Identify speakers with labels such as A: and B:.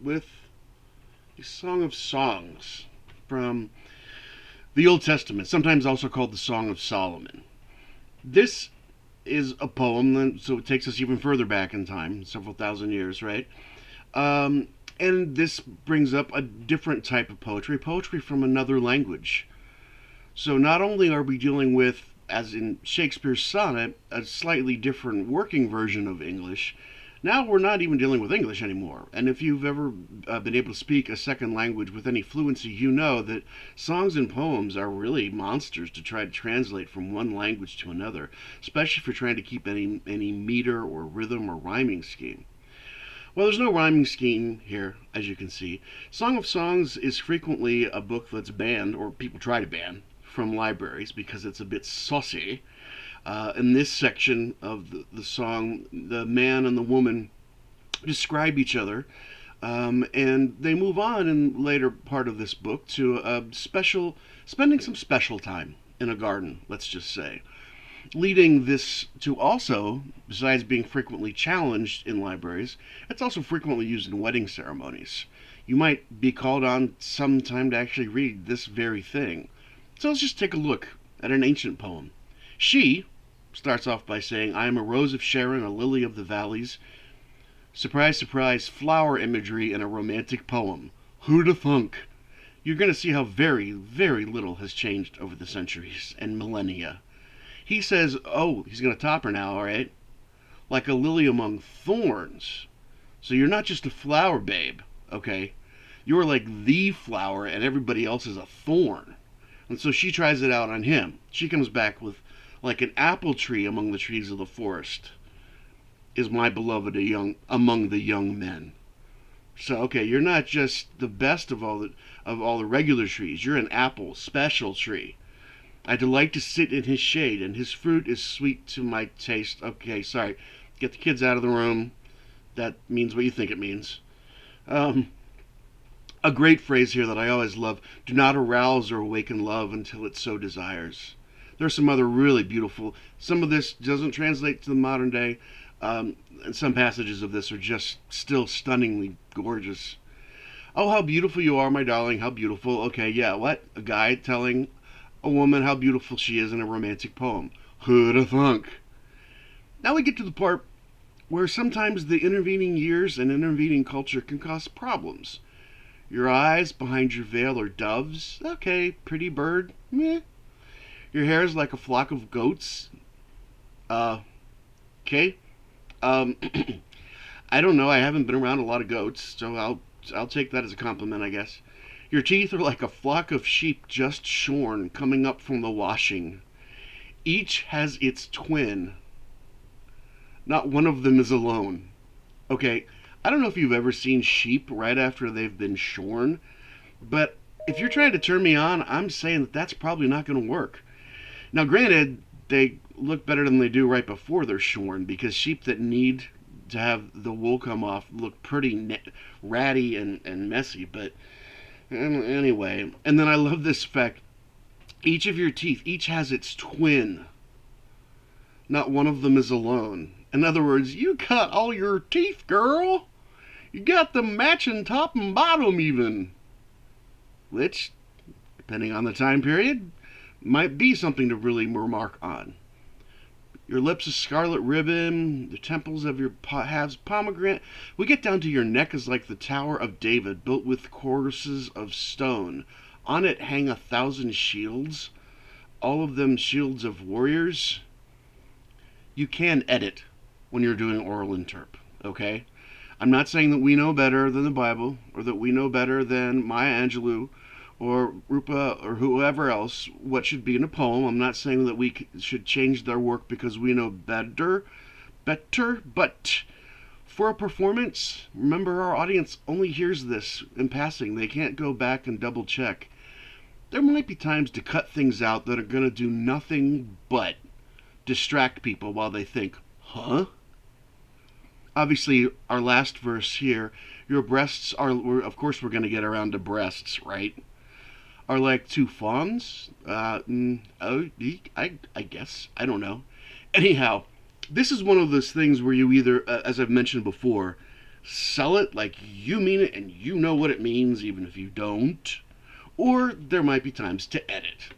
A: with a Song of Songs from the Old Testament, sometimes also called the Song of Solomon. This is a poem, so it takes us even further back in time, several thousand years, right? Um, and this brings up a different type of poetry from another language. So not only are we dealing with, as in Shakespeare's sonnet, a slightly different working version of English, now we're not even dealing with English anymore. And if you've ever been able to speak a second language with any fluency, you know that songs and poems are really monsters to try to translate from one language to another, especially if you're trying to keep any meter or rhythm or rhyming scheme. Well, there's no rhyming scheme here, as you can see. Song of Songs is frequently a book that's banned, or people try to ban, from libraries because it's a bit saucy. In this section of the song, the man and the woman describe each other, and they move on in the later part of this book to spending some special time in a garden, let's just say, leading this to also, besides being frequently challenged in libraries, it's also frequently used in wedding ceremonies. You might be called on sometime to actually read this very thing. So let's just take a look at an ancient poem. She starts off by saying, I am a rose of Sharon, a lily of the valleys. Surprise, surprise, flower imagery in a romantic poem. Who'da thunk? You're going to see how very, very little has changed over the centuries and millennia. He says, oh, he's going to top her now, all right? Like a lily among thorns. So you're not just a flower, babe, okay? You're like the flower, and everybody else is a thorn. And so she tries it out on him. She comes back with, like an apple tree among the trees of the forest, is my beloved among the young men. So okay, you're not just the best of all the regular trees. You're an apple special tree. I delight to sit in his shade, and his fruit is sweet to my taste. Okay, sorry. Get the kids out of the room. That means what you think it means. Um, a great phrase here that I always love: do not arouse or awaken love until it so desires. There's some other really beautiful. Some of this doesn't translate to the modern day, and some passages of this are just still stunningly gorgeous. Oh, how beautiful you are, my darling. How beautiful. Okay, yeah, what? A guy telling a woman how beautiful she is in a romantic poem. Who'da thunk? Now we get to the part where sometimes the intervening years and intervening culture can cause problems. Your eyes behind your veil are doves. Okay, pretty bird. Meh. Your hair is like a flock of goats. Uh, okay. Um, I don't know. I haven't been around a lot of goats, so I'll take that as a compliment, I guess. Your teeth are like a flock of sheep just shorn, coming up from the washing. Each has its twin. Not one of them is alone. Okay, I don't know if you've ever seen sheep right after they've been shorn, but if you're trying to turn me on, I'm saying that that's probably not going to work. Now, granted, they look better than they do right before they're shorn because sheep that need to have the wool come off look pretty ratty and messy, but anyway. And then I love this fact: each of your teeth, each has its twin. Not one of them is alone. In other words, you cut all your teeth, girl. You got them matching top and bottom, even. Which, depending on the time period, might be something to really remark on. Your lips is scarlet ribbon. The temples of your halves pomegranate. We get down to your neck is like the Tower of David, built with courses of stone. On it hang 1,000 shields, all of them shields of warriors. You can edit when you're doing oral interp, okay? I'm not saying that we know better than the Bible or that we know better than Maya Angelou or Rupa or whoever else what should be in a poem. I'm not saying that we should change their work because we know better, but for a performance, remember our audience only hears this in passing. They can't go back and double check. There might be times to cut things out that are going to do nothing but distract people while they think, huh? Obviously, our last verse here, your breasts are, of course, we're going to get around to breasts, right? Are like two fawns? Oh, I guess. I don't know. Anyhow, this is one of those things where you either, as I've mentioned before, Sell it like you mean it and you know what it means, even if you don't. Or there might be times to edit.